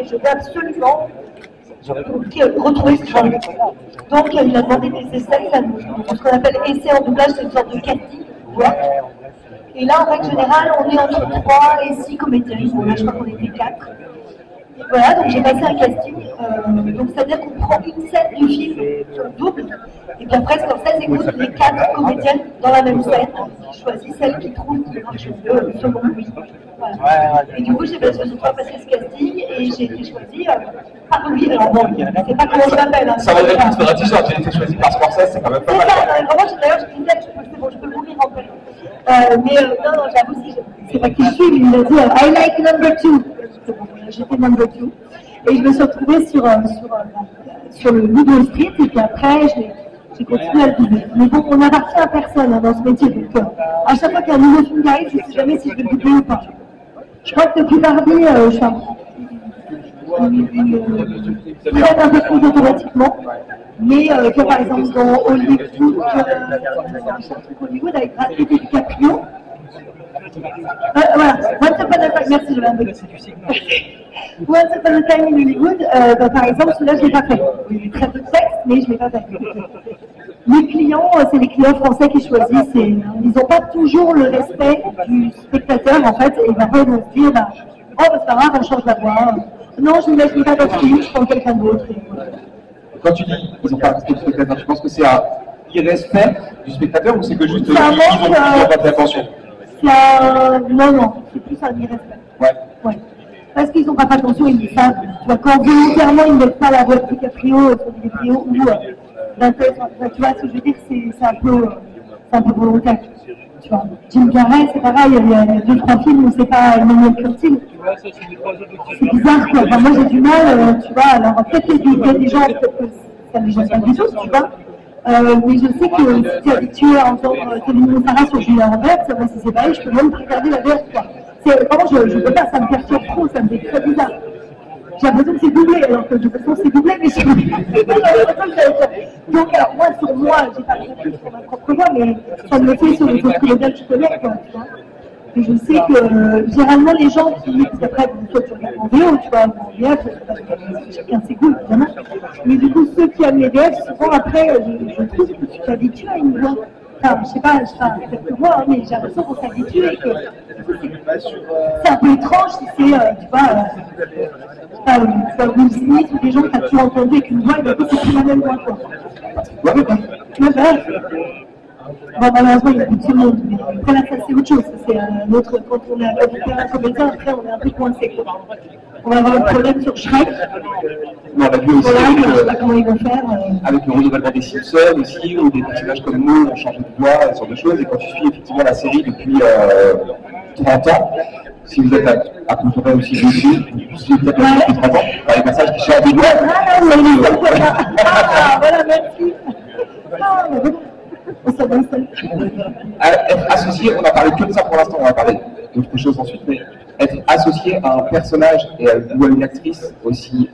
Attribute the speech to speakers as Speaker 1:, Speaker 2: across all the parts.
Speaker 1: et je veux absolument retrouver ce genre. Donc il a demandé des essais, ce qu'on appelle essai en doublage, c'est une sorte de casting. Et là, en règle générale, on est entre 3 et 6 comédiens. Bon, là, je crois qu'on était 4. Voilà, donc j'ai passé un casting. Donc c'est-à-dire qu'on prend une scène du film sur le double, et puis après, sur 16 écoutes, les 4 comédiennes dans la même scène. Je choisis celle qui trouve qui marche mieux selon lui. Voilà. Et du coup, j'ai passé ce casting et j'ai été choisie par lui. Alors bon, c'est pas comment je m'appelle. Hein,
Speaker 2: ça va être une t-shirt, j'ai été choisie par Scorsese, c'est quand même pas mal.
Speaker 1: Vraiment, d'ailleurs, je disais, c'est bon, je peux mourir en fait. Mais non, j'avoue, c'est pas qui je suis, mais il a dit I like number 2. J'étais number 2. Et je me suis retrouvée sur le Loup de Wall Street, et puis après, j'ai continué à le doubler. Mais bon, on n'appartient à personne hein, dans ce métier, donc à chaque fois qu'il y a un nouveau film qui arrive, je ne sais jamais si je vais le doubler ou pas. Je crois que depuis mardi, je suis prête un peu plus automatiquement. Mais par exemple dans Hollywood, Hollywood avec Brad Pitt et DiCaprio. Voilà, Once Upon a Time, merci, je l'ai un peu. Once Upon a Time in Hollywood, par exemple, celui-là, je ne l'ai pas fait. Il y a très peu de texte, mais je ne l'ai pas fait. Les clients, c'est les clients français qui choisissent. Ils n'ont pas toujours le respect du spectateur, en fait, et parfois ils vont se dire, oh, c'est pas grave, on change la voix. Non, je ne l'imagine pas votre film, je prends quelqu'un d'autre.
Speaker 2: Quand tu dis qu'ils n'ont pas respecté du spectateur, tu penses que c'est un irrespect du spectateur ou c'est que juste ils n'ont pas d'attention?
Speaker 1: Non, c'est plus un irrespect.
Speaker 2: Ouais.
Speaker 1: Parce qu'ils n'ont pas fait attention, ils le savent. Tu vois, quand volontairement ils ne mettent pas la voix de DiCaprio sur DiCaprio ou d'un tel, tu vois ce que je veux dire, c'est un peu volontaire. Tu vois, Jim Carrey, c'est pareil, il y a 2-3 films où c'est pas Emmanuel Curtil. C'est bizarre quoi, enfin, moi j'ai du mal, tu vois, alors peut-être qu'il y a des gens, peut-être que ça ne les gêne pas du tout, tu vois. Mais je sais que si tu es habitué à entendre Kevin Montara sur Julien Robert, moi si c'est pareil, je peux même regarder la VF quoi. Vraiment, je peux pas, ça me perturbe trop, ça me fait très bizarre. J'ai l'impression que c'est doublé, alors que de toute façon c'est doublé, mais donc alors moi sur moi, j'ai pas réfléchi sur ma propre voix, mais ça me le fait sur les autres comédiens que je connais, quoi, tu vois. Et je sais que généralement les gens qui, parce qu'après, toi tu regardes en VO, tu vois, en VF, chacun ses goûts évidemment, mais du coup ceux qui aiment les VF, souvent après, je trouve que tu t'habitues à une voix. Enfin, je sais pas, peut-être que moi, mais j'ai l'impression qu'on s'habitue et que c'est un peu étrange si c'est, tu vois, Will Smith ou des gens que tu as toujours entendu avec une voix et du coup c'est plus la même voix, quoi. Bon, malheureusement, il y a beaucoup de monde, mais après là, ça c'est autre chose. C'est un autre, quand on est un comédien, après on est un peu coincé. On va avoir un problème sur Shrek.
Speaker 2: On a vu aussi
Speaker 1: je sais pas comment ils vont faire.
Speaker 2: Avec le renouvellement des Simpsons aussi, où des personnages comme nous ont changé de voix, ce genre de choses. Et quand tu suis effectivement la série depuis 30 ans, si vous êtes à peu près aussi dessus, vous suivez peut-être depuis 30 ans, par les passages qui changent de voix.
Speaker 1: Voilà, merci.
Speaker 2: Être associé, on a parlé que de ça pour l'instant, on va parler d'autres choses ensuite, mais être associé à un personnage ou à une actrice aussi,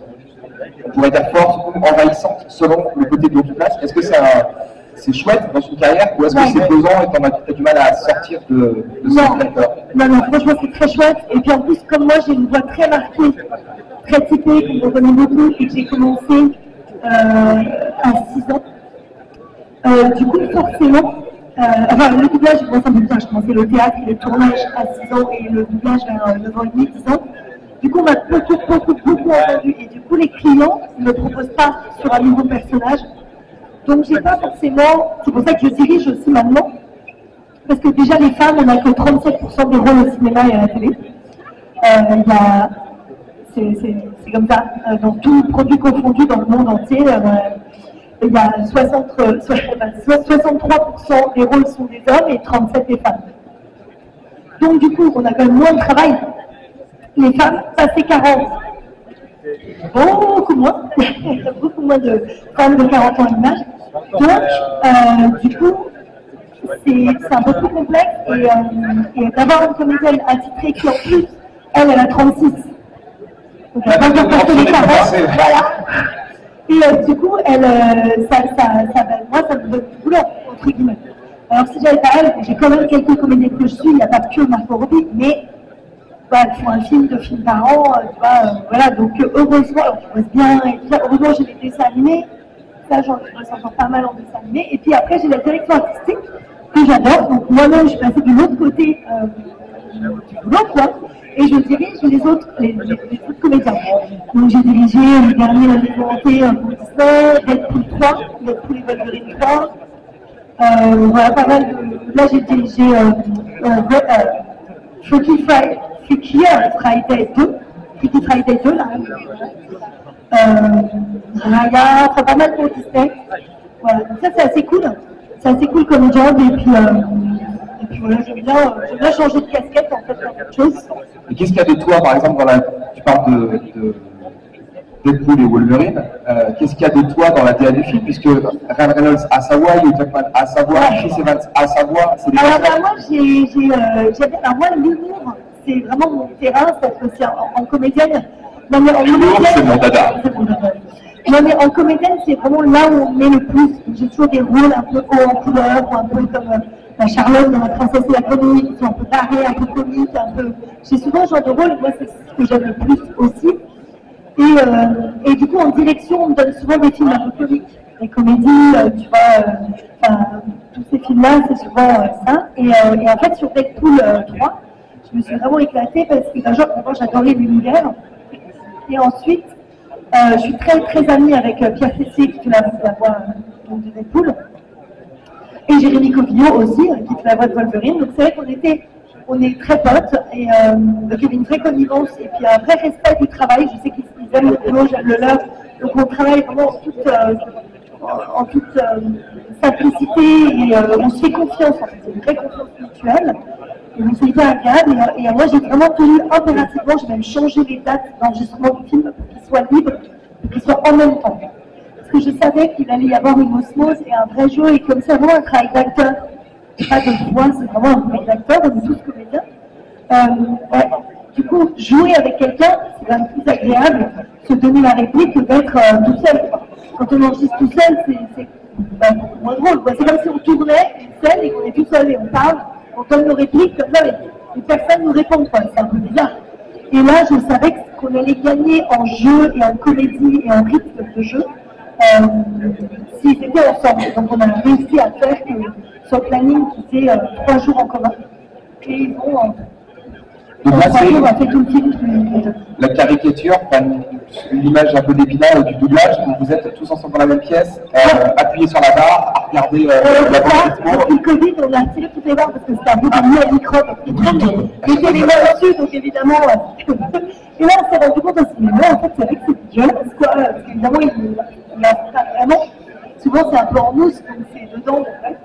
Speaker 2: on pourrait dire forte ou envahissante selon le côté dont tu places, est-ce que c'est chouette dans une carrière ou est-ce que c'est pesant et t'as du mal à sortir de ce spectateur?
Speaker 1: Non, franchement c'est très chouette, et puis en plus comme moi j'ai une voix très marquée, très typée, qu'on reconnaît beaucoup, et que j'ai commencé à 6 ans. Du coup, forcément, le doublage, je commence un peu plus tard, je commençais le théâtre et le tournage à 6 ans et le doublage vers 9 ans et demi, 10 ans. Du coup, on m'a beaucoup entendu et du coup, les clients ne me proposent pas sur un nouveau personnage. Donc, j'ai pas forcément, c'est pour ça que je dirige aussi maintenant, parce que déjà, les femmes, on n'a que 37% des rôles au cinéma et à la télé. C'est comme ça, dans tous les produits confondus dans le monde entier. Il y a 63% des rôles sont des hommes et 37% des femmes. Donc du coup, on a quand même moins de travail. Les femmes, passé 40, beaucoup moins. Il y a beaucoup moins de femmes de 40 ans à l'image. Donc, du coup, c'est un peu plus complexe. Et d'avoir une comédienne attitrée qui, en plus, elle a 36. Donc, elle va pas passer les 40. Voilà. Et du coup, moi, ça me donne du boulot, entre guillemets. Alors, si j'avais pas elle, j'ai quand même quelques comédiens que je suis, il n'y a pas que Margot Robbie, mais elles font un film, 2 films par an, tu vois, voilà, donc heureusement, alors, je bosse bien, et tout ça, heureusement j'ai des dessins animés, ça je bosse encore pas mal en dessin animé, et puis après j'ai la direction artistique, que j'adore, donc moi-même je suis passée de l'autre côté du boulot, quoi, et je dirige les autres comédiens. Donc j'ai dirigé le dernier Volonté pour Disney, Deadpool 3, Deadpool et Wolverine 3, voilà, pas mal de... Là j'ai dirigé Freaky Friday 2, là. Raya, enfin pas mal pour Disney. Voilà, donc ça c'est assez cool. C'est assez cool comme job et puis voilà, j'aime bien changer de casquette en fait, faire quelque chose.
Speaker 2: Et qu'est-ce qu'il y a de toi, par exemple, tu parles de Deadpool et Wolverine, qu'est-ce qu'il y a de toi dans la DA du film, puisque Ryan Reynolds a sa voix, Hugh Jackman a sa voix, Chris Evans a sa voix, c'est des
Speaker 1: alors moi l'humour, c'est vraiment mon terrain, parce que c'est en comédienne. Non mais en
Speaker 2: l'humour, c'est mon dada.
Speaker 1: Non mais en comédienne, c'est vraiment là où on met le plus. J'ai toujours des rôles un peu haut en couleur, ou un peu comme la Charlotte dans La Princesse et la Grenouille, qui sont un peu barrés, un peu comiques, un peu... J'ai souvent ce genre de rôle, et moi c'est ce que j'aime le plus aussi. Et du coup, en direction, on me donne souvent des films un peu comiques, des comédies, tu vois, tous ces films-là, c'est souvent ça. Et en fait, sur Deadpool 3, je me suis vraiment éclatée parce que d'abord, j'adorais l'univers. Et ensuite, je suis très très amie avec Pierre Tessier, qui fait la voix de Deadpool, et Jérémy Covillot aussi, qui fait la voix de Wolverine. Donc c'est vrai on est très potes, et donc il y avait une vraie connivence et puis un vrai respect du travail. Je sais qu'ils aiment le boulot, j'aime le leur, donc on travaille vraiment en toute simplicité et on se fait confiance, en fait, c'est une vraie confiance mutuelle. Et donc c'est hyper agréable, et moi j'ai vraiment tenu impérativement, j'ai même changé les dates d'enregistrement du film pour qu'ils soient libres, pour qu'ils soient en même temps. Parce que je savais qu'il allait y avoir une osmose et un vrai jeu, et comme c'est vraiment un travail d'acteur, pas de voix, c'est vraiment un travail d'acteur, on est tous comédiens. Ouais. Du coup, jouer avec quelqu'un, c'est quand même plus agréable, se donner la réplique que d'être tout seul. Quand on enregistre tout seul, c'est moins drôle. C'est comme si on tournait une scène et qu'on est tout seul et on parle, on donne nos répliques comme ça, mais personne ne nous répond, quoi. C'est un peu bizarre. Et là, je savais qu'on allait gagner en jeu et en comédie et en rythme de jeu s'ils étaient ensemble. Donc on a réussi à faire que sur le planning qui était 3 jours en commun. Et ils ont...
Speaker 2: Donc là, c'est
Speaker 1: on a fait tout le film.
Speaker 2: La caricature, l'image un peu d'épinal du doublage, où vous êtes tous ensemble dans la même pièce, appuyés sur la barre, à regarder la barre.
Speaker 1: Depuis le Covid, on a tiré toutes les barres parce que c'était un peu de à microbe. Il était les mains dessus, donc évidemment. Et là, on s'est rendu compte aussi, mais en fait, c'est vrai que c'est dégueulasse, quoi. Parce qu'évidemment, il a vraiment. Souvent, c'est un peu en mousse, donc c'est dedans, en fait.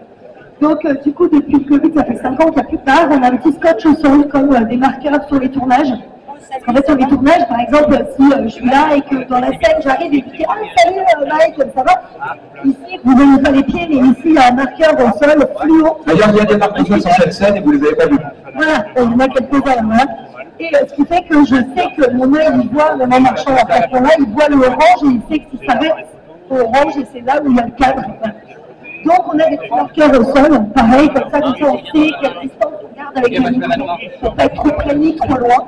Speaker 1: Donc, du coup, depuis le Covid, ça fait 5 ans qu'il n'y a plus de barres. On a un petit scotch au sol, comme des marqueurs sur les tournages. En fait, sur les tournages, par exemple, si je suis là et que dans la scène, j'arrive et que je dis « Ah, salut Mike, ça va ?» Ici, vous ne voyez pas les pieds, mais ici, il y a un marqueur au sol fluo.
Speaker 2: D'ailleurs, il y a des marqueurs sur cette scène et vous ne les avez pas vus.
Speaker 1: Voilà, il y en a quelques-uns, voilà. Et ce qui fait que je sais que mon œil, il voit, même en marchant à ce point-là, il voit le orange et il sait que si ça va au orange, et c'est là où il y a le cadre. Donc, on a des petits marqueurs au sol, pareil, comme ça, on sait quelle distance on garde avec la lumière, pour ne pas être trop près ni trop loin,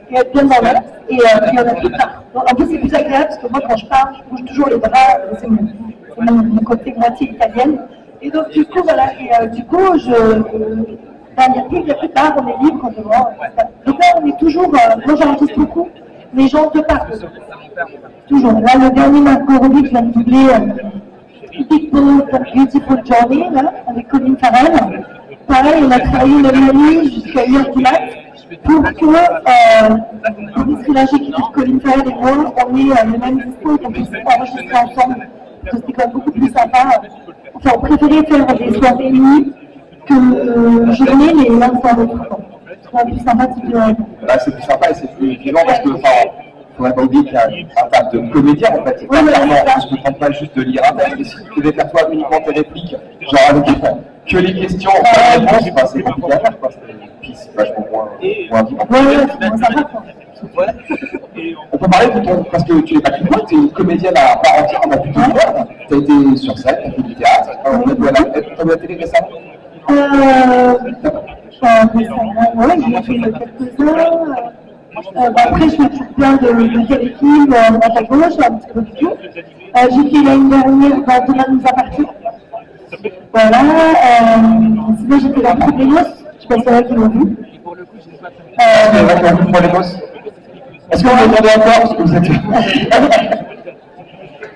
Speaker 1: et être bien dans l'air, et il y en a plus tard. En plus, c'est plus agréable, parce que moi, quand je parle, je bouge toujours les bras, c'est mon côté moitié italienne. Et donc, du coup, voilà, et du coup, il n'y a plus tard, on est libre devant. Donc là, on est toujours, moi j'enregistre beaucoup, les gens de partout. Toujours. Là, le dernier Margot Robbie que je viens de doubler, Beautiful Journey, là, avec Colin Farrell. Pareil, on a travaillé la nuit jusqu'à 1h du mat pour que, là, j'ai quitté Colin Farrell et moi, on ait le même dispo et qu'on puisse enregistrer ensemble. Parce que c'était quand même beaucoup plus sympa. Enfin, on préférait faire des soirées nuit que journée, mais l'un soir l'autre. C'est plus sympathique.
Speaker 2: C'est plus sympa et c'est plus vivant parce que, il ne faudrait pas oublier qu'il y a un tas de comédiens en fait.
Speaker 1: Oui,
Speaker 2: clairement, je ne tente pas juste de lire un texte, mais si tu devais faire toi uniquement tes répliques, genre avec que les questions, pas de réponse, c'est compliqué à faire. Puis c'est vachement moins vivant.
Speaker 1: Ouais, ça va quoi.
Speaker 2: On peut parler de ton. Parce que tu n'es pas qu'une voix, tu es une comédienne à part entière, on a pu te voir. Tu as été sur scène, tu as fait du théâtre, tu as vu la télé récemment
Speaker 1: Récemment, ouais, j'ai fait quelques-uns. Après, je fais plein de téléfilms à droite à gauche, un petit peu de tout. J'ai fait l'année dernière dans Demain nous appartient. Voilà. Sinon, j'étais dans Problémos. Je sais pas si c'est vrai qu'ils l'ont vu.
Speaker 2: Est-ce qu'on entendait encore parce que vous êtes...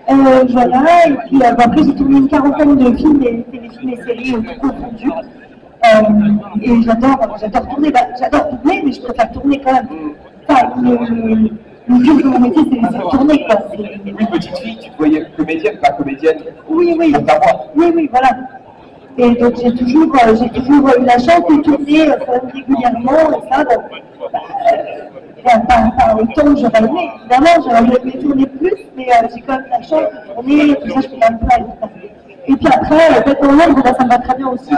Speaker 1: Voilà, et puis après j'ai tourné une quarantaine de films, et téléfilms et séries tout confondus. Et j'adore tourner, j'adore tourner, mais je préfère tourner quand même. Enfin, le dur de mon métier, c'est tourner quoi.
Speaker 2: Oui, petite fille, tu te voyais comédienne, pas comédienne.
Speaker 1: Oui,
Speaker 2: Pour ta voix.
Speaker 1: oui, voilà. Et donc j'ai toujours eu la chance de tourner quand même régulièrement, et ça, bon, pas autant que j'aurais aimé, évidemment, j'aurais aimé tourner plus, mais j'ai quand même la chance de tourner, tout ça, je fais même pas. Et puis après, peut-être en Londres, ça me va très bien aussi, j'ai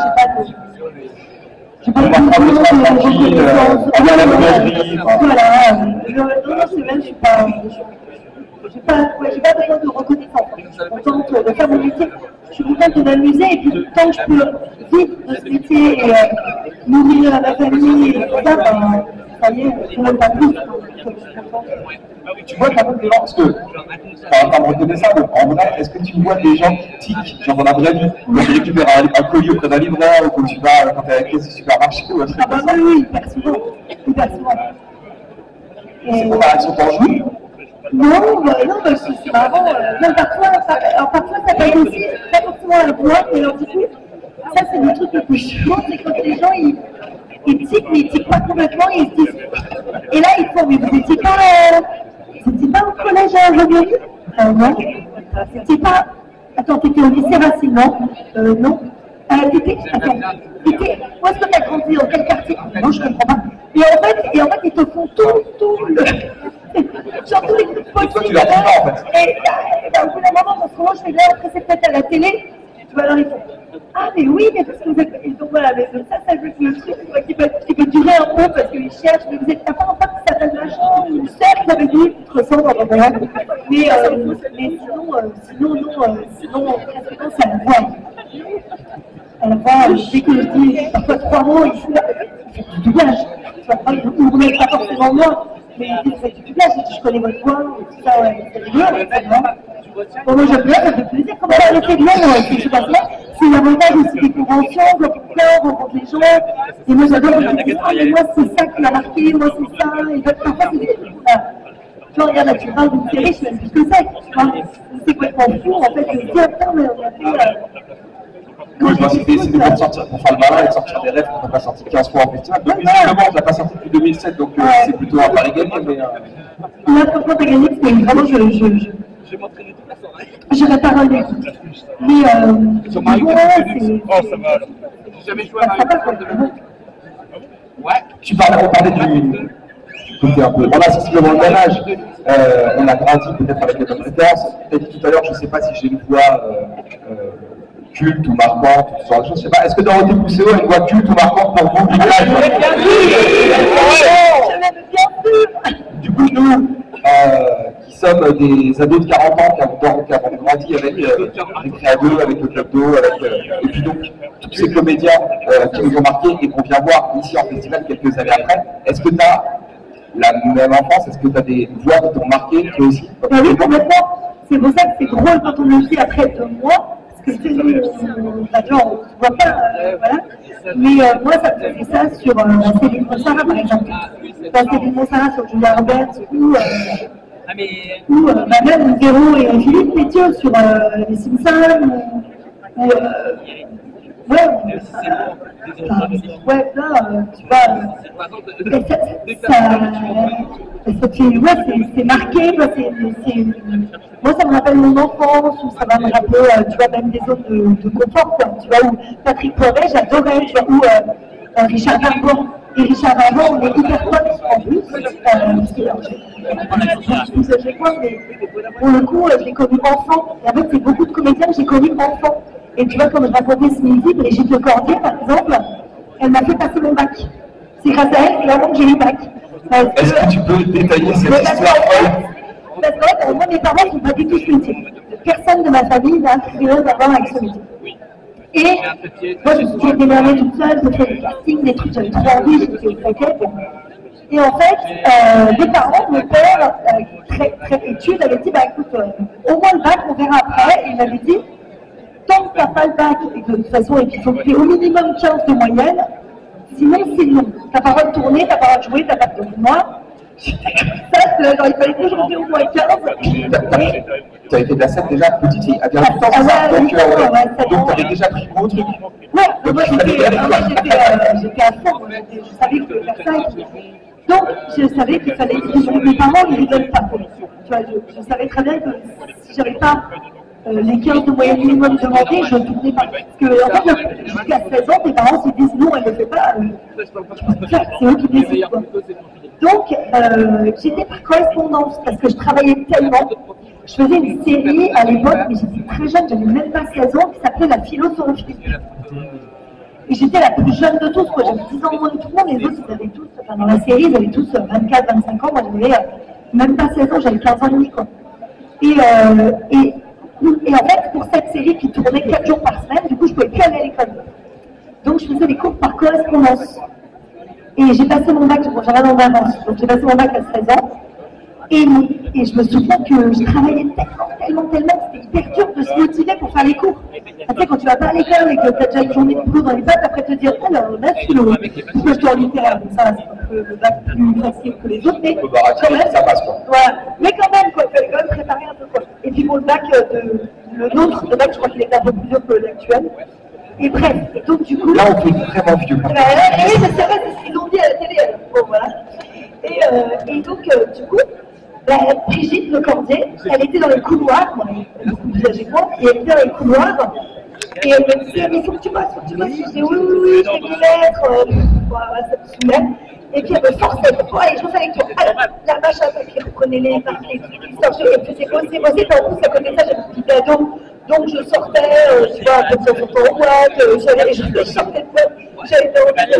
Speaker 1: pas de reconnaissance. Voilà, non, c'est même, j'ai pas besoin de reconnaissance. Je suis contente de faire mon métier, je suis contente de m'amuser, et puis tant que je peux vivre de ce métier et nourrir ma famille et tout ça, ça y est, je ne même pas plus.
Speaker 2: Tu vois quand même des gens, parce que, par reconnaissable, en vrai, est-ce que tu vois des gens qui tiquent, genre dans la vraie vie, quand tu récupères un colis auprès d'un livreur, ou quand tu vas, quand tu es à la caisse du supermarché, ou un truc comme ça?
Speaker 1: Oui, hyper souvent.
Speaker 2: C'est pour la réaction t'en joues?
Speaker 1: Non, c'est marrant. Même parfois, ça peut être aussi, pas forcément un point, mais alors du coup, ça c'est le truc le plus chiant, c'est quand les gens ils tiquent, mais ils tiquent pas complètement, et ils se disent. Et là ils font, mais vous étiez pas au collège à Jovioli? Non. C'était pas. Attends, t'étais au lycée Racine, non? Non. Attends, où est-ce que t'as grandi? Dans quel quartier? Non, je comprends pas. Et en fait, ils te font tout le. Genre tous les trucs possibles.
Speaker 2: Tu leur dis pas en fait.
Speaker 1: Et au bout d'un moment, parce que moi je fais là, après c'est peut-être à la télé, tu vois, alors ils font. Ah mais oui, mais parce que vous êtes. Et donc voilà, mais ça c'est le truc qui peut durer un peu parce qu'ils cherchent, mais vous êtes. T'as pas un pote qui s'appelle machin, ou certes, vous avez dit, tu te ressembles en vrai. Mais sinon, ça le voit. Elle voit, dès que je dis parfois 3 mots, il fait du doublage. Tu vois, vous n'êtes pas forcément moi, mais il fait du doublage, je connais votre voix, tout ça, c'est rigolo, bon, moi j'aime bien, ça fait plaisir. Comme ça, le fait de c'est super bien. C'est l'avantage aussi des conventions, on voit quelqu'un, on rencontre les gens. Et moi j'adore, on me dit, ah mais moi c'est ça qui m'a marqué, moi c'est ça. Et parfois c'est des trucs, tu vois, regarde, tu parles d'une série, je sais même plus ce que c'est. Tu vois, c'est complètement fou, en fait, je me dis, attends, mais on a fait.
Speaker 2: Oui, c'est des bonnes sorties pour faire le malin et de sortir des rêves qu'on n'a pas sorti 15 fois en festival. Donc, visiblement, on ne l'a pas sorti depuis 2007, donc c'est plutôt un pari gagné. Mais,
Speaker 1: là, franchement, t'as gagné, parce que vraiment, je n'aurais pas rendu écoute. Mais,
Speaker 3: ça va. J'ai jamais joué à Mario.
Speaker 2: On parlait du côté un peu. On a sensiblement le même âge. On a grandi peut-être avec les mêmes références. Tu as dit tout à l'heure, je ne sais pas si j'ai une voix culte ou marquante, tout ce genre de choses. Je sais pas. Est-ce que Dorothée Pousseau a une voix culte ou marquante pour vous? Du coup, nous, qui sommes des ados de 40 ans qui avons grandi avec les Créados, avec le Club d'eau, et puis donc tous ces comédiens qui nous ont marqués et qu'on vient voir ici en festival quelques années après, est-ce que tu as la même enfance? Est-ce que tu as des voix qui t'ont marqué, toi aussi?
Speaker 1: Oui, complètement. C'est pour ça que c'est drôle quand on est ici après 2 mois. Parce que nous, on ne voit pas, voilà. Mais moi, ça me fait ça sur Céline Montserrat, par exemple. Dans Céline Montserrat, sur Julia Roberts, ou même Véro et Philippe Pétieux sur Les Simpsons, tu vois, c'est marqué, moi ça me rappelle mon enfance, ou ça va me rappeler, tu vois, même des zones de confort, quoi, tu vois, où Patrick Poivet, j'adorais, tu vois, ou Richard Darbois. Et Richard Darbois, on est hyper potes en plus, parce que je suis plus âgée que moi, mais pour le coup, je l'ai connu enfant, et en fait, c'est beaucoup de comédiens que j'ai connus enfant. Et tu vois, comme je racontais ce midi, Brigitte Lecordier, par exemple, elle m'a fait passer mon bac. C'est grâce à elle, vraiment, que j'ai eu le bac.
Speaker 2: Est-ce que tu peux détailler cette histoire?
Speaker 1: Parce qu'en fait, moi, mes parents ne font pas du tout ce métier. Personne de ma famille n'a rien à voir avec ce métier. Et moi, je me suis démarrée toute seule, j'ai fait des castings, des trucs, j'avais trop envie, j'étais au paquet. Et en fait, les parents, mon père, très têtu, il avait dit, bah écoute, au moins le bac, on verra après. Et il m'avait dit, tant que tu n'as pas le bac, et que de toute façon, il faut que tu aies au minimum 15 de moyenne, sinon c'est non. Tu n'as pas le droit de tourner, tu n'as pas le droit de jouer, tu n'as pas de moi. J'étais comme ça, genre, il fallait toujours dire au moins 15.
Speaker 2: Tu avais fait de la scène déjà petite fille, à 18 ans, c'est ça? Donc tu avais déjà pris gros truc.
Speaker 1: Ouais, moi j'étais à fond, je savais que je devais faire ça. Donc je savais qu'il fallait, mes parents ne rigolent pas. Tu vois, je savais très bien que si j'avais pas les 15 de moyenne minimum demandés, je ne tournais pas. Parce que en fait, jusqu'à 16 ans, tes parents se disent non, elle ne le fait pas. C'est eux qui décident. Donc j'étais par correspondance parce que je travaillais tellement. Je faisais une série à l'époque, mais j'étais très jeune, j'avais même pas 16 ans, qui s'appelait La philosophie. Et j'étais la plus jeune de tous, quoi. J'avais 10 ans moins de tout le monde, les autres, ils avaient tous, enfin dans la série, ils avaient tous 24, 25 ans, moi j'avais même pas 16 ans, j'avais 15 ans et demi, quoi. Et en fait, pour cette série qui tournait 4 jours par semaine, du coup, je pouvais plus aller à l'école. Donc je faisais des cours par correspondance. Et j'ai passé mon bac, bon, j'avais en avance, donc j'ai passé mon bac à 16 ans. Et je me souviens que je travaillais tellement, c'était hyper dur de se motiver pour faire les cours. Après, quand tu vas pas à l'école et que tu as déjà une journée de boulot dans les pattes, après te dire, alors, là, philo, pourquoi je suis en littéraire, donc ça, c'est un peu le bac plus facile que les autres, mais quand même,
Speaker 2: ça passe, quoi.
Speaker 1: Voilà. Mais quand même, quoi, il fallait quand même préparer un peu, quoi. Et puis, bon, le bac, le nôtre, le bac, je crois qu'il était un peu plus dur que l'actuel. Et bref, et donc, du coup.
Speaker 2: Là, on fait vraiment vieux.
Speaker 1: Oui, mais c'est vrai, c'est ce qu'ils ont dit à la télé. Bon, voilà. Et donc, du coup, Brigitte Lecordier, elle était dans les couloirs, elle est beaucoup plus âgée que moi, et elle était dans les couloirs, et elle me disait, mais il faut que tu bosses, je disais, oui, je vais m'y mettre, voilà, ça me saoulait. Et puis elle me forçait, allez, je bosse avec toi. Alors, la vache à papier, reprenez-les, les trucs qui sortent, elle me faisait bosser, puis en plus, à côté de ça, j'avais une petite ado, donc je sortais, tu vois, comme ça, en boîte, je sortais de boîte, j'avais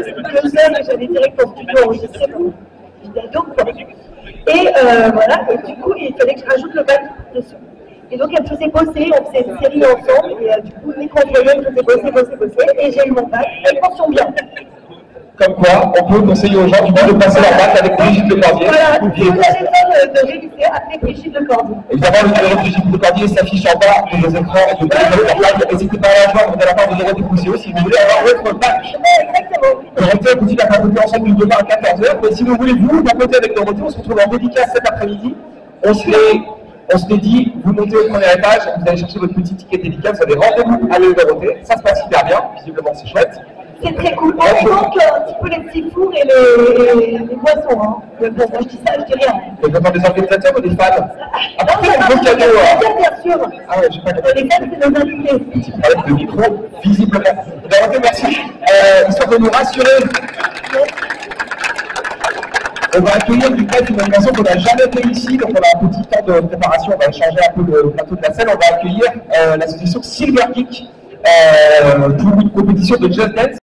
Speaker 1: fait 2 heures, et j'allais direct en studio enregistrer mon petite ado, quoi. Et voilà, et du coup, il fallait que je rajoute le bac dessus. Et donc, elle me faisait bosser, on faisait une série ensemble, et du coup, micro-employée, elle me faisait bosser, et j'ai eu mon bac, et mention bien.
Speaker 2: Comme quoi, on peut conseiller aux gens du coup de passer leur bac avec Brigitte Lecordier.
Speaker 1: Voilà, si vous avez besoin de réviser, appelez Brigitte Lecordier.
Speaker 2: Évidemment, le numéro de Brigitte Lecordier s'affiche en bas de vos écrans et de téléphone portable. N'hésitez pas à la joindre de la part de Dorothée Poussiot si vous voulez avoir votre bac.
Speaker 1: Exactement.
Speaker 2: Dorothée, on continue à papoter ensemble de demain à 14h. Mais si vous voulez vous papoter avec Dorothée, on se retrouve en dédicace cet après-midi. On se l'est dit, vous montez au premier étage, vous allez chercher votre petit ticket dédicace, vous avez rendez-vous à l'île Dorothée. Ça se passe hyper bien, visiblement c'est chouette.
Speaker 1: C'est très cool. On manque un petit peu les petits fours et les boissons. Hein. Bon, moi je dis ça, je dis rien.
Speaker 2: Et vous des organisateurs ou des fans?
Speaker 1: Après,
Speaker 2: c'est un beau cadeau.
Speaker 1: Bien sûr.
Speaker 2: Ah ouais, j'ai pas compris.
Speaker 1: Les fans, c'est nos invités.
Speaker 2: Petit problème de micro, visiblement. Dorothée, merci. Histoire de nous rassurer. On va accueillir du coup une animation qu'on n'a jamais fait ici, donc on a un petit temps de préparation, on va changer un peu le plateau de la scène, on va accueillir l'association Silver Geek pour une compétition de Just Dance.